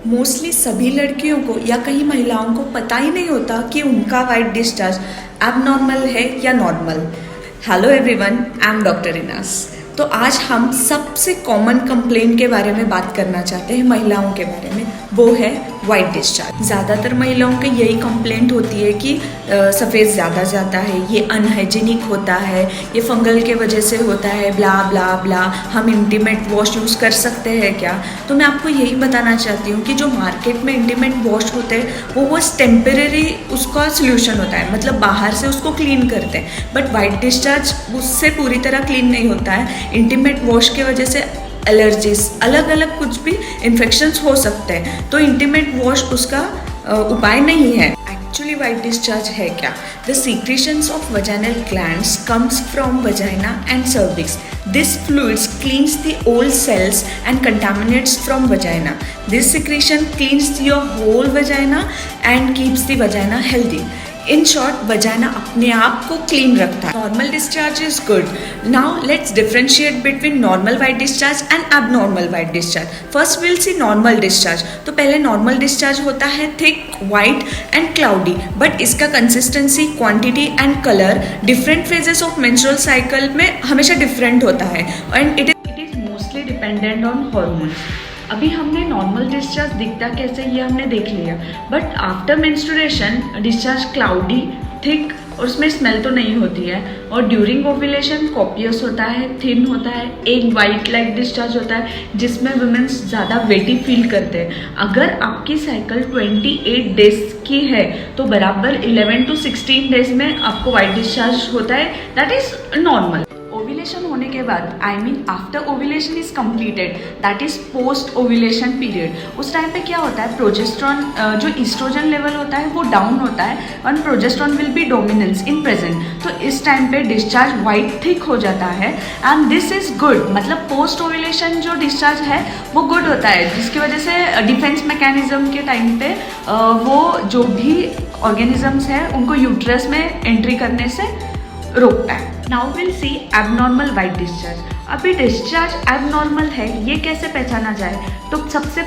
Mostly सभी लड़कियों को या कई महिलाओं को पता ही नहीं होता कि उनका वाइट डिस्चार्ज एबनॉर्मल है या normal. Hello everyone, I am doctor Inas. तो आज हम सबसे कॉमन कंप्लेंट के बारे में बात करना चाहते हैं, महिलाओं के बारे में। वो है वाइट डिस्चार्ज। ज़्यादातर महिलाओं की यही कंप्लेंट होती है कि सफ़ेद ज़्यादा जाता है, ये अनहाइजीनिक होता है, ये फंगल के वजह से होता है, ब्ला ब्ला ब्ला। हम इंटीमेट वॉश यूज़ कर सकते हैं क्या? तो मैं आपको यही बताना चाहती हूँ कि जो मार्केट में इंटीमेट वॉश होते हैं वो बस टेम्परेरी उसका सोल्यूशन होता है, मतलब बाहर से उसको क्लीन करते हैं। बट वाइट डिस्चार्ज उससे पूरी तरह क्लीन नहीं होता है। इंटीमेट वॉश की वजह से एलर्जीज, अलग अलग कुछ भी इन्फेक्शंस हो सकते हैं, तो इंटीमेट वॉश उसका उपाय नहीं है। एक्चुअली वाइट डिस्चार्ज है क्या? The secretions of vaginal glands comes from vagina and cervix. This fluids cleans the old cells and contaminates from vagina. This secretion cleans your whole vagina and keeps the vagina healthy. In short, vagina अपने आप को clean रखता है. Normal discharge is good. Now let's differentiate between normal white discharge and abnormal white discharge. First we'll see normal discharge. तो पहले normal discharge होता है thick, white and cloudy. But इसका consistency, quantity and color different phases of menstrual cycle में हमेशा different होता है. And it is mostly dependent on hormones. अभी हमने नॉर्मल डिस्चार्ज दिखता कैसे ये हमने देख लिया, but after menstruation discharge cloudy, thick और उसमें स्मेल तो नहीं होती है, और ड्यूरिंग ओव्यूलेशन कॉपियस होता है, थिन होता है, एक वाइट लाइक डिस्चार्ज होता है जिसमें वुमेन्स ज़्यादा वेटी फील करते हैं। अगर आपकी साइकिल 28 डेज की है तो बराबर 11 to 16 डेज में आपको वाइट डिस्चार्ज होता है, दैट इज नॉर्मल। ओव्यूलेशन होने के बाद, I mean after ovulation is completed, that is post ovulation period, उस टाइम पे क्या होता है, प्रोजेस्ट्रॉन जो ईस्ट्रोजन लेवल होता है वो डाउन होता है और progesterone will be dominance in present. तो इस टाइम पे डिस्चार्ज वाइट थिक हो जाता है एंड दिस इज गुड। मतलब पोस्ट ओव्यूलेशन जो डिस्चार्ज है वो गुड होता है, जिसकी वजह से डिफेंस मैकेनिज्म के टाइम पे वो जो भी ऑर्गेनिजम्स हैं उनको यूट्रस में एंट्री करने से रोकता है। Now will see abnormal white discharge. अभी डिस्चार्ज एबनॉर्मल है ये कैसे पहचाना जाए? तो सबसे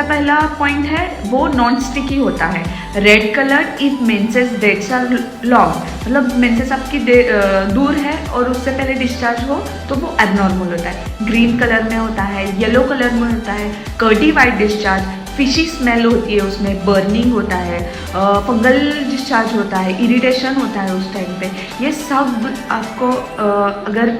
पहला पॉइंट है वो नॉन स्टिकी होता है। Red colour if menses dates are long, मतलब मेंसेस आपकी दूर है और उससे पहले डिस्चार्ज हो तो वो एबनॉर्मल होता है। ग्रीन कलर में होता है, येलो कलर में होता है, curdy white discharge, fishy smell होती है, उसमें बर्निंग होता है, फंगल डिस्चार्ज होता है, इरिटेशन होता है उस टाइम पे। ये सब आपको अगर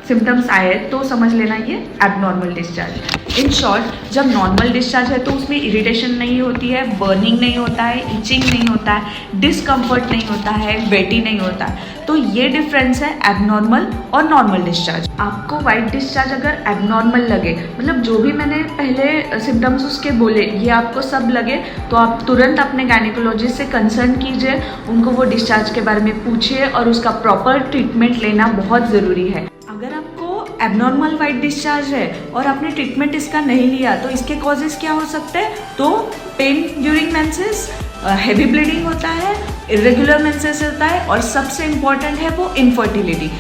सिम्टम्स आए तो समझ लेना ये एबनॉर्मल डिस्चार्ज। इन शॉर्ट, जब नॉर्मल डिस्चार्ज है तो उसमें इरिटेशन नहीं होती है, बर्निंग नहीं होता है, इचिंग नहीं होता है, डिस्कम्फर्ट नहीं होता है, वेटी नहीं होता है। तो ये डिफरेंस है एबनॉर्मल और नॉर्मल डिस्चार्ज। आपको वाइट डिस्चार्ज अगर एबनॉर्मल लगे, मतलब जो भी मैंने पहले सिम्टम्स उसके बोले ये आपको सब लगे, तो आप तुरंत अपने गायनेकोलॉजिस्ट से कंसर्न कीजिए, उनको वो डिस्चार्ज के बारे में पूछिए और उसका प्रॉपर ट्रीटमेंट लेना बहुत ज़रूरी है। अगर आपको एबनॉर्मल वाइट डिस्चार्ज है और आपने ट्रीटमेंट इसका नहीं लिया तो इसके कॉजेज़ क्या हो सकते हैं? तो pen during menses, heavy bleeding होता है, इरेगुलर मेंसेस होता है, और सबसे इम्पॉर्टेंट है वो इनफर्टिलिटी।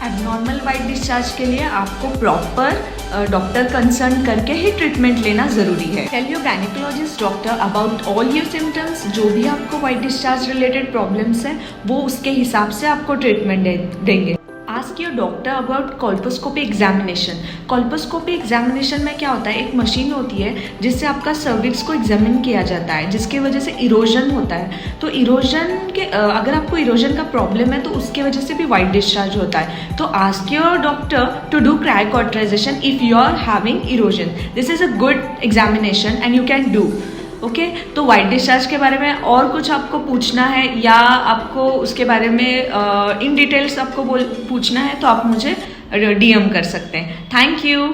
एबनॉर्मल वाइट डिस्चार्ज के लिए आपको प्रॉपर डॉक्टर कंसर्न करके ही ट्रीटमेंट लेना ज़रूरी है। Tell your gynaecologist doctor about all your symptoms. जो भी आपको वाइट डिस्चार्ज रिलेटेड प्रॉब्लम्स हैं वो उसके हिसाब से आपको ट्रीटमेंट देंगे। Ask your doctor about colposcopy examination. Colposcopy examination में क्या होता है, एक मशीन होती है जिससे आपका सर्विक्स को एग्जामिन किया जाता है, जिसकी वजह से इरोजन होता है। तो इरोजन के अगर आपको इरोजन का प्रॉब्लम है तो उसकी वजह से भी वाइट डिस्चार्ज होता है। तो ask your doctor to do cryocauterization if you are having erosion. This is a good examination and you can do. Okay, तो वाइट डिस्चार्ज के बारे में और कुछ आपको पूछना है या आपको उसके बारे में इन डिटेल्स आपको पूछना है तो आप मुझे DM कर सकते हैं। Thank you.